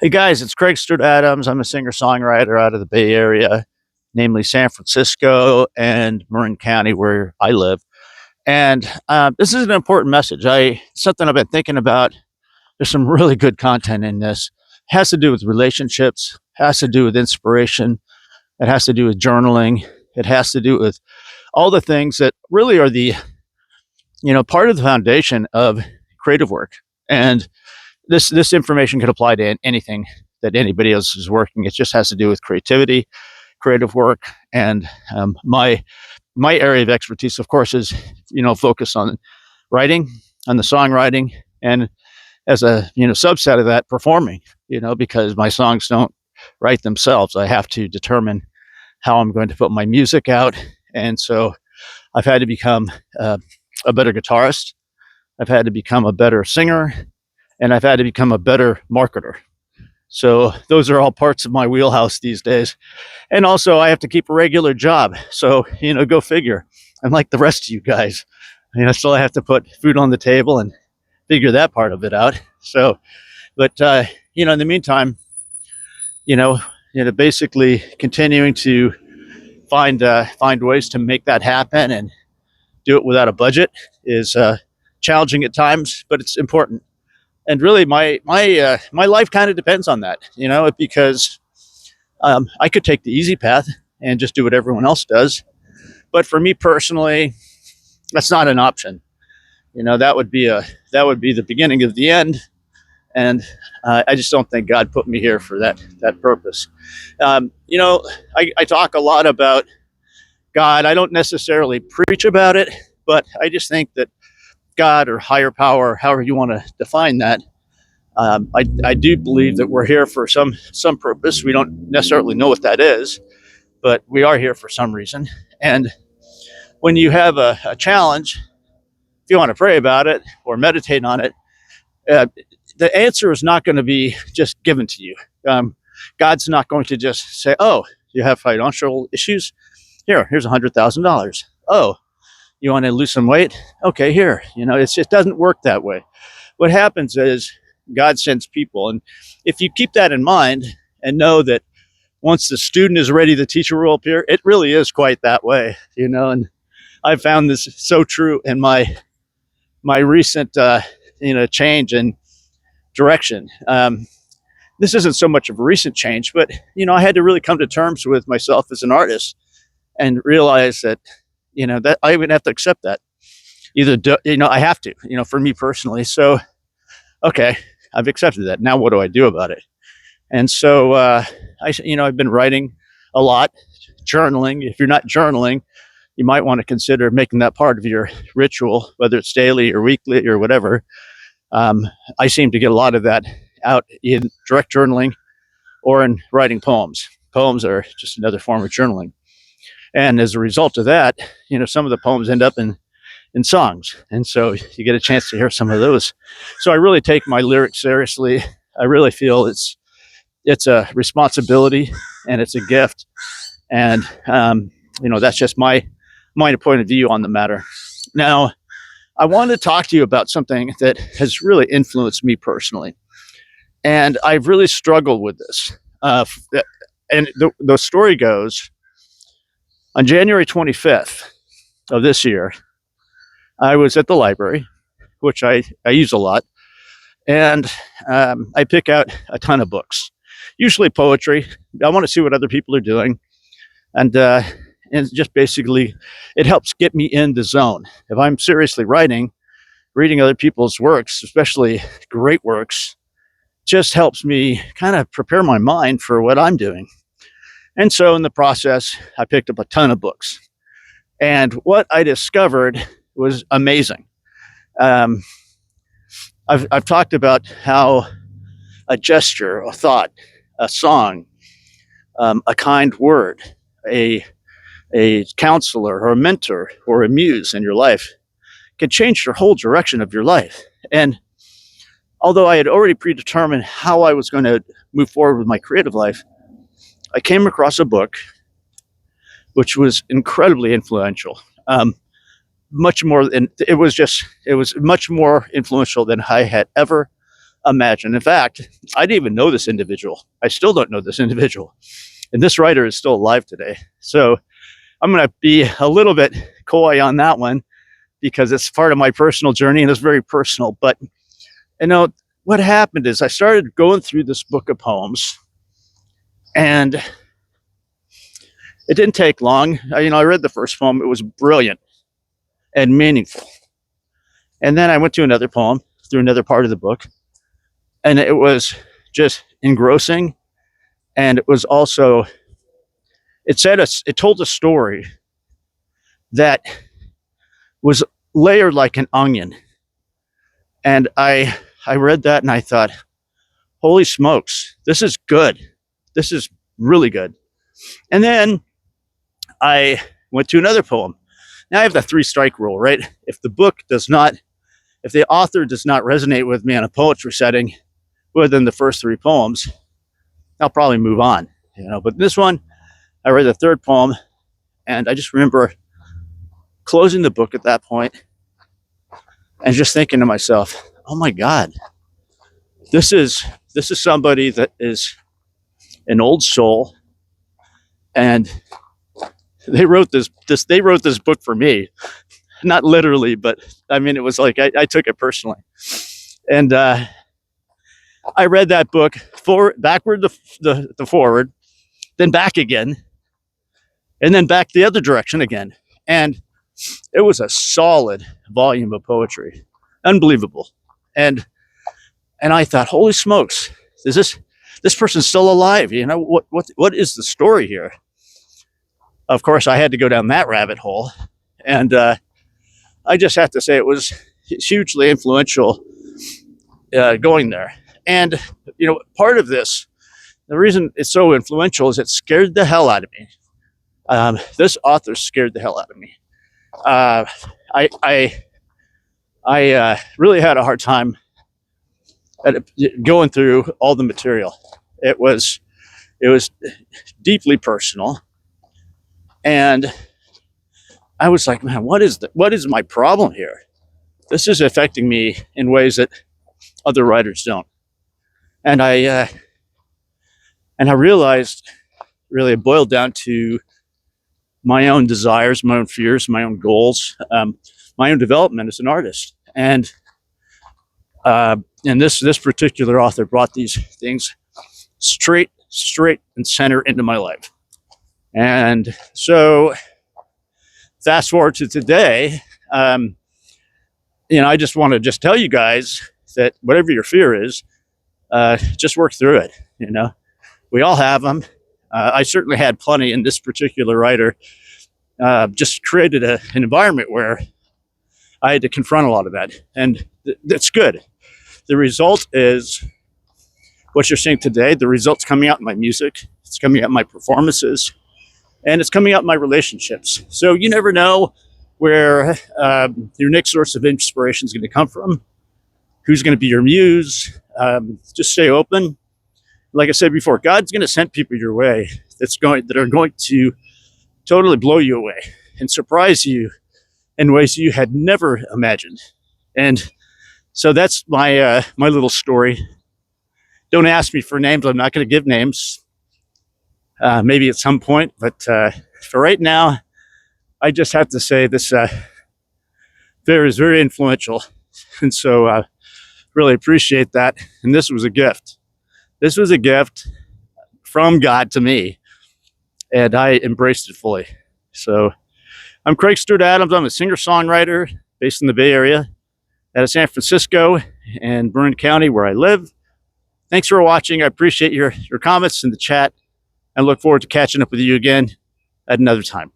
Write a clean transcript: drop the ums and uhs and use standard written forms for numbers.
Hey guys, it's Craig Sturt Adams. I'm a singer-songwriter out of the Bay Area, namely San Francisco and Marin County, where I live. And this is an important message. Something I've been thinking about. There's some really good content in this. It has to do with relationships. Has to do with inspiration. It has to do with journaling. It has to do with all the things that really are the part of the foundation of creative work. And this information could apply to anything that anybody else is working. It just has to do with creativity, creative work, and my area of expertise, of course, is focused on writing, on the songwriting, and as a subset of that, performing. Because my songs don't write themselves. I have to determine how I'm going to put my music out, and so I've had to become a better guitarist. I've had to become a better singer, and I've had to become a better marketer. So those are all parts of my wheelhouse these days. And also I have to keep a regular job. So, go figure. I'm like the rest of you guys. Still I have to put food on the table and figure that part of it out. So, but, in the meantime, basically continuing to find ways to make that happen and do it without a budget is challenging at times, but it's important. And really, my life kind of depends on that, because I could take the easy path and just do what everyone else does, but for me personally, that's not an option. That would be the beginning of the end, and I just don't think God put me here for that purpose. I talk a lot about God. I don't necessarily preach about it, but I just think that God or higher power, however you want to define that, I do believe that we're here for some purpose. We don't necessarily know what that is, but we are here for some reason. And when you have a challenge, if you want to pray about it or meditate on it, the answer is not going to be just given to you. God's not going to just say, "Oh, you have financial issues? Here's $100,000. Oh, you want to lose some weight? Okay, here." It doesn't work that way. What happens is God sends people. And if you keep that in mind and know that once the student is ready, the teacher will appear, it really is quite that way, and I found this so true in my recent, change in direction. This isn't so much of a recent change, but, I had to really come to terms with myself as an artist and realize that, that I would have to accept that. I have to, for me personally. So, okay, I've accepted that. Now what do I do about it? And so, I've been writing a lot, journaling. If you're not journaling, you might want to consider making that part of your ritual, whether it's daily or weekly or whatever. I seem to get a lot of that out in direct journaling or in writing poems. Poems are just another form of journaling. And as a result of that, some of the poems end up in songs. And so you get a chance to hear some of those. So I really take my lyrics seriously. I really feel it's a responsibility and it's a gift. And, that's just my point of view on the matter. Now, I want to talk to you about something that has really influenced me personally. And I've really struggled with this. And the story goes, on January 25th of this year, I was at the library, which I use a lot, and I pick out a ton of books, usually poetry. I want to see what other people are doing, and just basically, it helps get me in the zone. If I'm seriously writing, reading other people's works, especially great works, just helps me kind of prepare my mind for what I'm doing. And so in the process, I picked up a ton of books. And what I discovered was amazing. I've talked about how a gesture, a thought, a song, a kind word, a counselor or a mentor or a muse in your life can change your whole direction of your life. And although I had already predetermined how I was going to move forward with my creative life, I came across a book which was incredibly influential. Much more than it was much more influential than I had ever imagine. In fact, I didn't even know this individual. I still don't know this individual. And this writer is still alive today. So I'm going to be a little bit coy on that one because it's part of my personal journey and it's very personal. But, what happened is I started going through this book of poems, and it didn't take long. I read the first poem. It was brilliant and meaningful. And then I went to another poem through another part of the book, and it was just engrossing. And it was also, it told a story that was layered like an onion. And I read that and I thought, holy smokes, this is good. This is really good. And then I went to another poem. Now I have the 3-strike rule, right? If the author does not resonate with me in a poetry setting within the first 3 poems, I'll probably move on, But this one, I read the 3rd poem, and I just remember closing the book at that point and just thinking to myself, oh my God, this is somebody that is an old soul, and they wrote this book for me, not literally, but it was like I took it personally, and I read that book backward, the forward, then back again, and then back the other direction again, and it was a solid volume of poetry, unbelievable, and I thought, holy smokes, is this person's still alive? What is the story here? Of course, I had to go down that rabbit hole, and I just have to say it was hugely influential going there. And part of this, the reason it's so influential is it scared the hell out of me. This author scared the hell out of me. I really had a hard time going through all the material. It was deeply personal, and I was like, man, what is my problem here? This is affecting me in ways that other writers don't. And I realized, really, it boiled down to my own desires, my own fears, my own goals, my own development as an artist. And this particular author brought these things straight and center into my life. And so, fast forward to today, I just want to tell you guys that whatever your fear is, just work through it. We all have them. I certainly had plenty, and this particular writer just created an environment where I had to confront a lot of that, and that's good. The result is what you're seeing today. The result's coming out in my music. It's coming out in my performances, and it's coming out in my relationships. So you never know where your next source of inspiration is going to come from, who's going to be your muse. Just stay open. Like I said before, God's going to send people your way that are going to totally blow you away and surprise you in ways you had never imagined. And so that's my little story. Don't ask me for names. I'm not going to give names. Maybe at some point, but for right now, I just have to say this fair is very influential, and so really appreciate that. And this was a gift. This was a gift from God to me, and I embraced it fully. So I'm Craig Sturt Adams. I'm a singer-songwriter based in the Bay Area out of San Francisco and Marin County, where I live. Thanks for watching. I appreciate your comments in the chat, and look forward to catching up with you again at another time.